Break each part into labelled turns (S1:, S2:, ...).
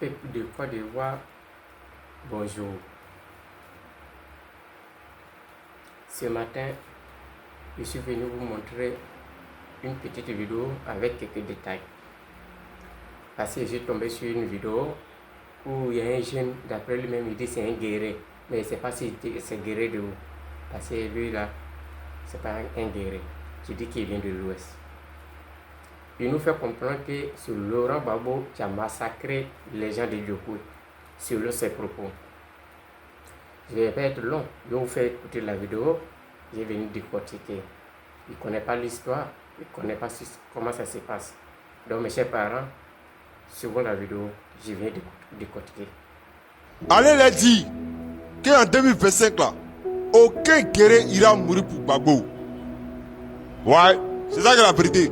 S1: Peuple de Côte d'Ivoire, bonjour. Ce matin, je suis venu vous montrer une petite vidéo avec quelques détails. Parce que j'ai tombé sur une vidéo où il y a un jeune, d'après lui-même, il dit c'est un guerrier. Mais je ne sais pas si c'est guerrier de où. Parce que lui là, c'est pas un guerrier. Je dis qu'il vient de l'Ouest. Il nous fait comprendre que c'est Laurent Gbagbo qui a massacré les gens de Djokoué, selon ses propos. Je ne vais pas être long, je vais vous faire écouter la vidéo, je vais venir décortiquer. Il ne connaît pas l'histoire, il ne connaît pas comment ça se passe. Donc mes chers parents, suivant la vidéo, je viens décortiquer.
S2: Allez leur dire qu'en 2025 là, aucun guerrier ira mourir pour Gbagbo. Ouais, c'est ça que la vérité.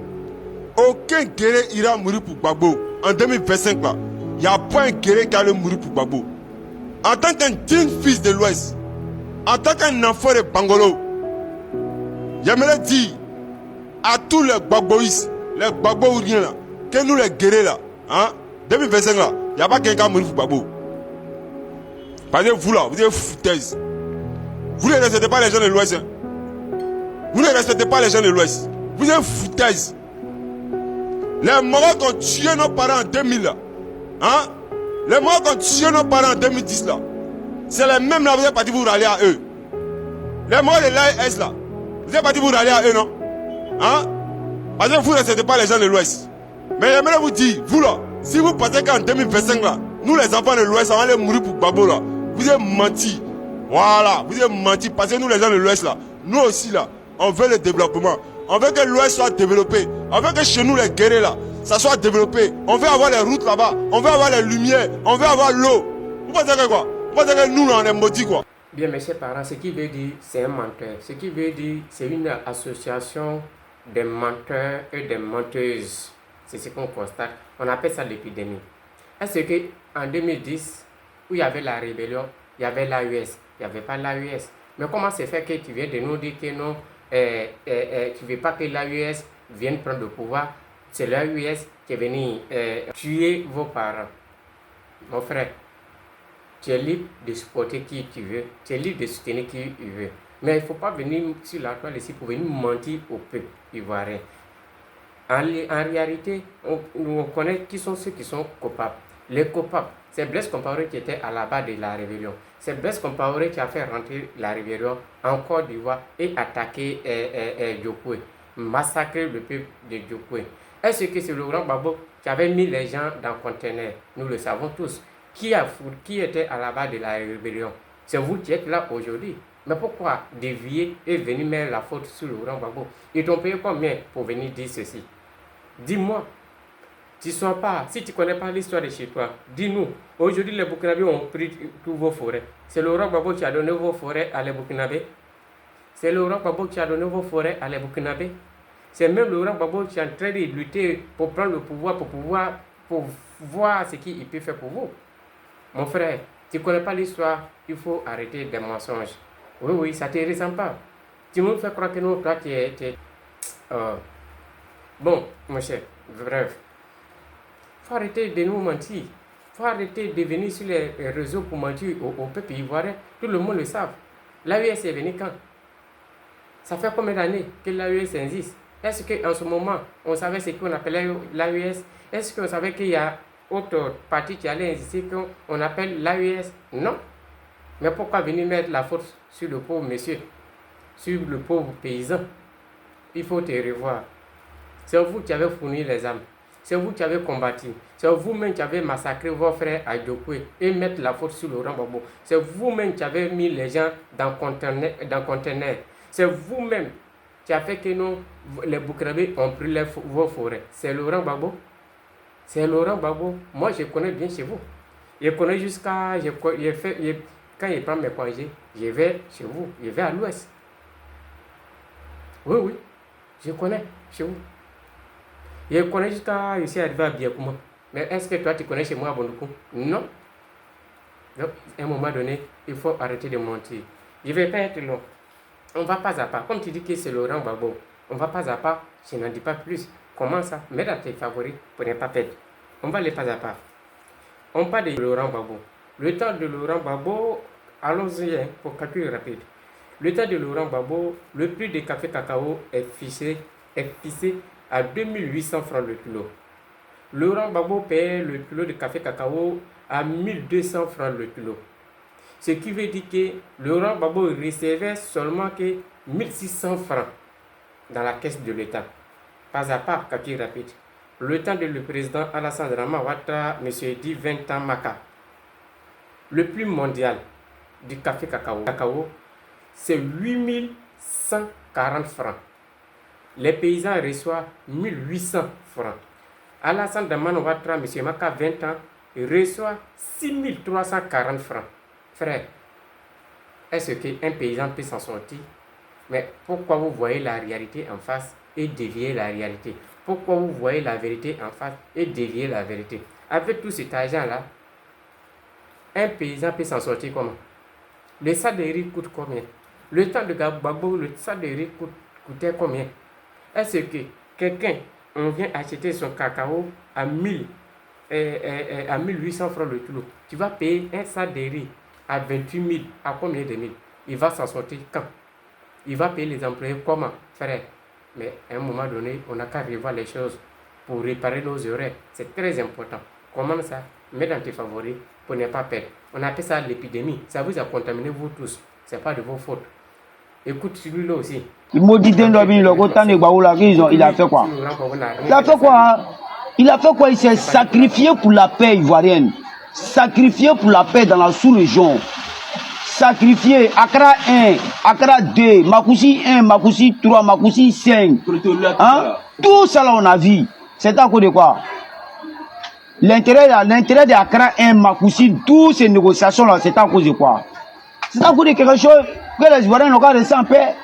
S2: Aucun guerrier ira mourir pour Gbagbo. En 2025 là, il n'y a pas un guerrier qui allait mourir pour Gbagbo. En tant qu'un digne fils de l'Ouest, en tant qu'un enfant de Bangolo, j'aimerais dire à tous les Gbagboïs, les Gbagbouriens là, que nous les guerriers là, hein, 2025 là, il n'y a pas quelqu'un qui va mourir pour Gbagbo. Parce que vous là, vous êtes foutaises. Vous ne respectez pas les gens de l'Ouest. Hein. Vous ne respectez pas les gens de l'Ouest. Vous êtes foutaises. Les Marocs ont tué nos parents en 2000 là. Hein? Les Marocs ont tué nos parents en 2010 là. C'est les mêmes là, vous êtes partis vous rallier à eux. Les Marocs de l'AES là. Vous êtes partis vous rallier à eux, non? Hein? Parce que vous ne respectez pas les gens de l'Ouest. Mais j'aimerais vous dire, vous là, si vous pensez qu'en 2025 là, nous les enfants de l'Ouest, on va aller mourir pour Gbagbo là. Vous êtes menti. Voilà, vous êtes menti. Parce que nous les gens de l'Ouest là, nous aussi là, on veut le développement. On veut que l'Ouest soit développé. On veut que chez nous les guerriers là, ça soit développé. On veut avoir les routes là-bas. On veut avoir les lumières. On veut avoir l'eau. Vous pensez que quoi? Vous pensez que nous là, on est maudits quoi?
S1: Bien, mes chers parents, ce qui veut dire, c'est un menteur. Ce qui veut dire, c'est une association des menteurs et des menteuses. C'est ce qu'on constate. On appelle ça l'épidémie. Est-ce qu'en 2010, où il y avait la rébellion, il y avait l'AUS, il n'y avait pas l'AUS. Mais comment c'est fait que tu viens de nous dire que non, tu ne veux pas que l'AUS vienne prendre le pouvoir? C'est l'AUS qui est venu tuer vos parents. Mon frère, tu es libre de supporter qui tu veux, tu es libre de soutenir qui tu veux. Mais il ne faut pas venir sur la toile ici pour venir mentir au peuple ivoirien. En réalité, on connaît qui sont ceux qui sont coupables. Les coupables, c'est Blaise Compaoré qui était à la base de la rébellion. C'est Blaise Compaoré qui a fait rentrer la rébellion en Côte d'Ivoire et attaquer Djokoué, massacrer le peuple de Djokoué. Est-ce que c'est Laurent Gbagbo qui avait mis les gens dans le conteneur? Nous le savons tous. Qui était à la base de la rébellion? C'est vous qui êtes là aujourd'hui. Mais pourquoi dévier et venir mettre la faute sur Laurent Gbagbo? Ils t'ont payé combien pour venir dire ceci? Dis-moi. Tu ne pas, si tu ne connais pas l'histoire de chez toi, dis-nous. Aujourd'hui, les Burkinabés ont pris tous vos forêts. C'est Laurent Gbagbo qui a donné vos forêts à les Burkinabés. C'est Laurent Gbagbo qui a donné vos forêts à les Burkinabés. C'est même Laurent Gbagbo qui est en train de lutter pour prendre le pouvoir, pour voir ce qu'il peut faire pour vous. Mon frère, tu ne connais pas l'histoire, il faut arrêter des mensonges. Oui, ça ne te ressemble pas. Tu me fais croire que non, toi, tu es... Bon, mon cher, bref. Il faut arrêter de nous mentir. Il faut arrêter de venir sur les réseaux pour mentir au peuple ivoirien. Tout le monde le sait. L'AUS est venu quand? Ça fait combien d'années que l'AUS existe? Est-ce qu'en ce moment, on savait ce qu'on appelait l'AUS? Est-ce qu'on savait qu'il y a autre parti qui allait exister qu'on appelle l'AUS? Non. Mais pourquoi venir mettre la faute sur le pauvre monsieur, sur le pauvre paysan? Il faut te revoir. C'est vous qui avez fourni les armes. C'est vous qui avez combattu. C'est vous-même qui avez massacré vos frères à Djokoué et mettre la faute sur Laurent Gbagbo. C'est vous-même qui avez mis les gens dans le conteneur. C'est vous-même qui a fait que nous, les Burkinabés ont pris vos forêts. C'est Laurent Gbagbo. C'est Laurent Gbagbo. Moi, je connais bien chez vous. Je connais jusqu'à... quand je prends mes congés, je vais chez vous. Je vais à l'ouest. Oui. Je connais chez vous. Je connais jusqu'à... Je suis arrivé à Biakouma. Mais est-ce que toi, tu connais chez moi à Bondoukou? Non. Donc, à un moment donné, il faut arrêter de mentir. Je ne vais pas être long. On va pas à pas. Comme tu dis que c'est Laurent Gbagbo, on va pas à pas. Je n'en dis pas plus. Comment ça? Mets dans tes favoris pour ne pas perdre. On va aller pas à pas. On parle de Laurent Gbagbo. Le temps de Laurent Gbagbo, allons-y pour calcul rapide. Le temps de Laurent Gbagbo, le prix du café cacao est fixé à 2800 francs le kilo. Laurent Gbagbo paye le kilo de café cacao à 1200 francs le kilo. Ce qui veut dire que Laurent Gbagbo recevait seulement que 1600 francs dans la caisse de l'État. Pas à part, calcul rapide. Le temps de le président Alassane Dramane Ouattara, M. Di 20 ans Maka. Le prix mondial du café cacao, c'est 8140 francs. Les paysans reçoivent 1800 francs. Alassane Dramane Ouattara, M. Maka, 20 ans, reçoit 6340 francs. Frère, est-ce qu'un paysan peut s'en sortir? Mais pourquoi vous voyez la réalité en face et dévier la réalité? Pourquoi vous voyez la vérité en face et dévier la vérité? Avec tout cet argent-là, un paysan peut s'en sortir comment? Le sac de riz coûte combien? Le temps de Gbagbo, le sac de riz coûtait combien? Est-ce que quelqu'un, on vient acheter son cacao à 1800 francs le kilo? Tu vas payer un sac de riz à 28 000, à combien de mille? Il va s'en sortir quand? Il va payer les employés comment? Frère, mais à un moment donné, on n'a qu'à revoir les choses pour réparer nos erreurs. C'est très important. Comment ça? Mets dans tes favoris pour ne pas perdre. On appelle ça l'épidémie. Ça vous a contaminé vous tous. Ce n'est pas de vos fautes. Écoute celui-là aussi.
S3: Il maudit d'un lobby, il a fait quoi? Il a fait quoi? Il a fait quoi? Il s'est sacrifié pour la paix ivoirienne. Sacrifié pour la paix dans la sous-région. Sacrifié Accra 1, Accra 2, Makoussi 1, Makoussi 3, Makoussi 5. Hein? Tout ça là on a vu. C'est à cause de quoi? L'intérêt de Accra 1, Makoussi, toutes ces négociations là, c'est à cause de quoi? C'est à cause de quelque chose que les Ivoiriens n'ont pas resté en paix.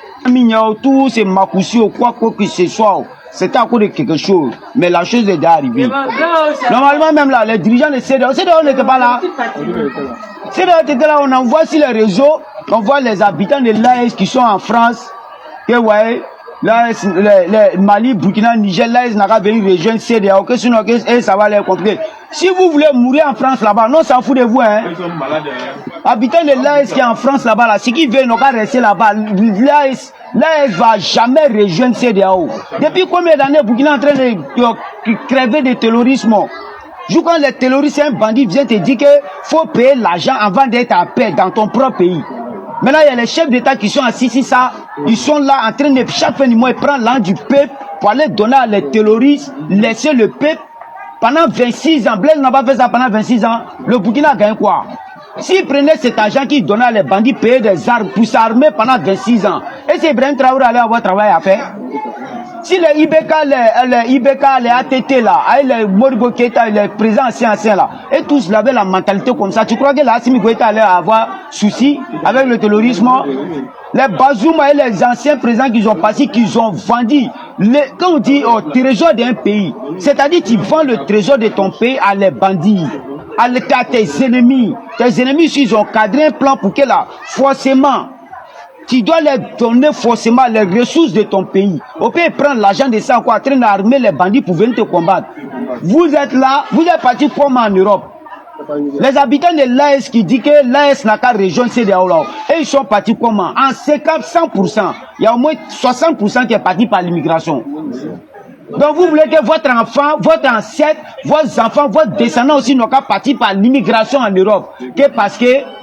S3: Tous ces Makoussi ou quoi que ce soit. C'est à cause de quelque chose. Mais la chose est déjà arrivée. Normalement, même là, les dirigeants de CEDEAO n'étaient pas là. CEDEAO était là, on envoie sur les réseaux, on voit les habitants de l'AES qui sont en France. Que ouais, l'AES, le Mali, Burkina, Niger, l'AES n'a pas venir rejoindre CEDEAO. Que sinon, ça va les compliquer. Si vous voulez mourir en France là-bas, non, ça fout de vous, hein. Habitants de l'AES qui est en France là-bas, là, ceux qui veulent n'ont qu'à rester là-bas. L'AES va jamais rejoindre CEDEAO. Depuis combien d'années Burkina est en train de crever de terrorisme? Quand les terroristes, un bandit vient te dire qu'il faut payer l'argent avant d'être en paix dans ton propre pays. Maintenant, il y a les chefs d'État qui sont assis ici, ça. Ils sont là en train de, chaque fin du mois, ils prennent l'argent du peuple pour aller donner à les terroristes, laisser le peuple. Pendant 26 ans, Blaise n'a pas fait ça pendant 26 ans. Le Burkina a gagné quoi? S'il prenait cet argent qu'il donnait à les bandits payer des armes pour s'armer pendant 26 ans, est-ce que Ibrahim Traoré allait avoir travail à faire? Si les IBK, les ATT là, les Modibo Keïta, les présidents anciens là, et tous avaient la mentalité comme ça, tu crois que la Assimi Goïta allait avoir souci avec le terrorisme? Les Bazoum et les anciens présidents qu'ils ont passés, qu'ils ont vendu, quand on dit au trésor d'un pays, c'est-à-dire tu vends le trésor de ton pays à les bandits, à tes ennemis. Tes ennemis, s'ils ont cadré un plan pour que là, forcément, tu dois leur donner forcément les ressources de ton pays. On peut prendre l'argent de ça, quoi, en train d'armer les bandits pour venir te combattre. Vous êtes là, vous êtes partis comme en Europe. Les habitants de l'AES qui disent que l'AES n'a qu'à rejoindre CEDEAO là. Et ils sont partis comment? En 100%. Il y a au moins 60% qui est parti par l'immigration. Donc vous voulez que votre enfant, votre ancêtre, vos enfants, votre descendants aussi n'ont qu'à partir par l'immigration en Europe. Que parce que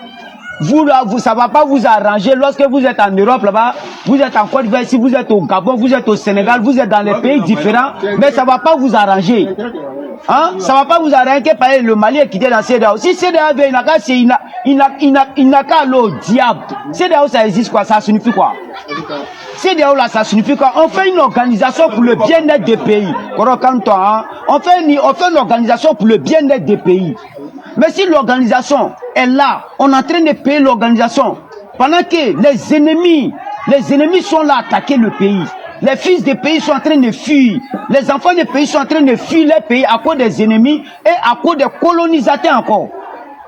S3: ça ne va pas vous arranger lorsque vous êtes en Europe là-bas, vous êtes en Côte d'Ivoire, si vous êtes au Gabon, vous êtes au Sénégal, vous êtes dans les pays différents, mais ça ne va pas vous arranger. Hein? Ça ne va pas vous arranger que par le Mali est quitté dans CEDEAO. Si CEDEAO il n'a qu'à aller au diable. CEDEAO ça existe quoi? Ça signifie quoi? CEDEAO là ça signifie quoi? On fait une organisation pour le bien-être des pays. Hein? On fait une organisation pour le bien-être des pays. Mais si l'organisation est là, on est en train de payer l'organisation, pendant que les ennemis sont là à attaquer le pays. Les fils des pays sont en train de fuir. Les enfants des pays sont en train de fuir les pays à cause des ennemis et à cause des colonisateurs encore.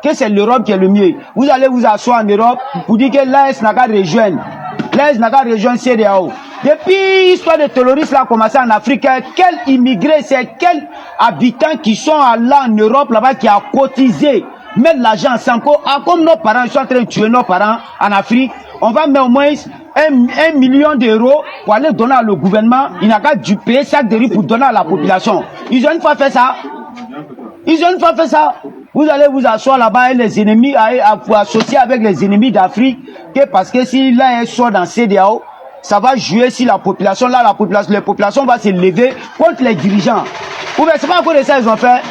S3: Que c'est l'Europe qui est le mieux. Vous allez vous asseoir en Europe pour dire que l'AES n'a qu'à rejoindre. Blaise n'a qu'à rejoindre CEDEAO. Depuis l'histoire des terroristes là a commencé en Afrique, quel immigré, c'est quels habitants qui sont là en Europe là-bas qui a cotisé, mettre l'argent ensemble. Comme nos parents sont en train de tuer nos parents en Afrique, on va mettre au moins 1 million d'euros pour aller donner au gouvernement. Il n'a qu'à payer sac de riz pour donner à la population. Ils ont une fois fait ça. Ils ont une fois fait ça. Vous allez vous asseoir là-bas et les ennemis, à vous associer avec les ennemis d'Afrique, parce que si là un sort dans CEDEAO, ça va jouer si la population, là, les populations vont se lever contre les dirigeants. Ou bien c'est pas encore de ça ils ont fait.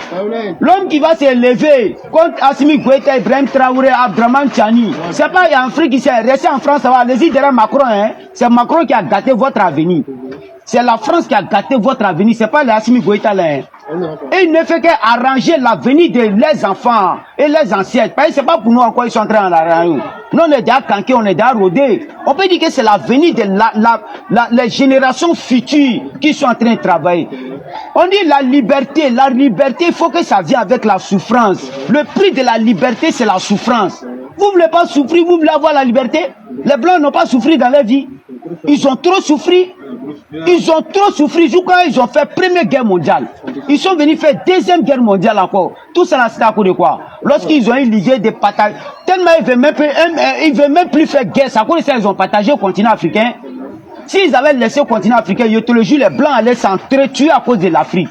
S3: L'homme qui va se lever contre Assimi Goïta, Ibrahim Traoré, Abdraman Tchani, c'est pas en Afrique qui s'est resté en France, ça va. Allez-y derrière Macron, hein. C'est Macron qui a gâté votre avenir. C'est la France qui a gâté votre avenir, c'est pas les Assimi Goïta là, hein. Et il ne fait qu'arranger l'avenir de les enfants et les ancêtres. Parce que c'est pas pour nous encore ils sont en train d'arranger. Nous on est déjà canqués, on est déjà rodés. On peut dire que c'est l'avenir de les générations futures qui sont en train de travailler. On dit la liberté, il faut que ça vienne avec la souffrance. Le prix de la liberté c'est la souffrance. Vous voulez pas souffrir, vous voulez avoir la liberté? Les Blancs n'ont pas souffert dans leur vie. Ils ont trop souffert. Ils ont trop souffert. Ils ont fait Première Guerre mondiale. Ils sont venus faire Deuxième Guerre mondiale encore. Tout ça, c'est à cause de quoi? Lorsqu'ils ont eu l'idée de partager, tellement ils ne veulent même plus faire guerre. C'est à cause de ça qu'ils ont partagé le continent africain. S'ils avaient laissé le continent africain, je te le jure, les Blancs allaient s'entretuer à cause de l'Afrique.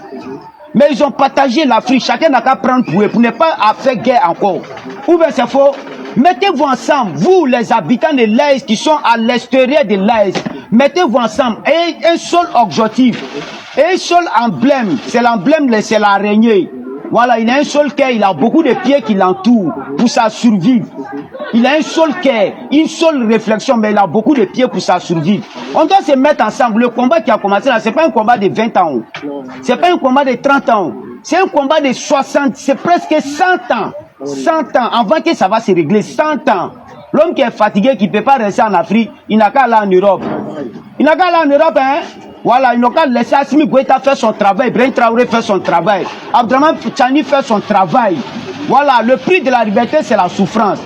S3: Mais ils ont partagé l'Afrique. Chacun n'a qu'à prendre pour eux, pour ne pas faire guerre encore. Ou bien c'est faux. Mettez-vous ensemble, vous les habitants de l'Est qui sont à l'extérieur de l'Est, mettez-vous ensemble et un seul objectif, un seul emblème, c'est l'emblème, c'est l'araignée. Voilà, il a un seul cœur, il a beaucoup de pieds qui l'entourent pour sa survie. Il a un seul cœur, une seule réflexion, mais il a beaucoup de pieds pour sa survie. On doit se mettre ensemble. Le combat qui a commencé là, c'est pas un combat de 20 ans. C'est pas un combat de 30 ans. C'est un combat de 60, c'est presque 100 ans. 100 ans, avant que ça va se régler, 100 ans. L'homme qui est fatigué, qui ne peut pas rester en Afrique, il n'a qu'à aller en Europe. Il n'a qu'à aller en Europe, hein. Voilà, il n'a qu'à laisser Assimi Goïta faire son travail, Ibrahim Traoré faire son travail, Abdraman Tchani faire son travail. Voilà, le prix de la liberté, c'est la souffrance.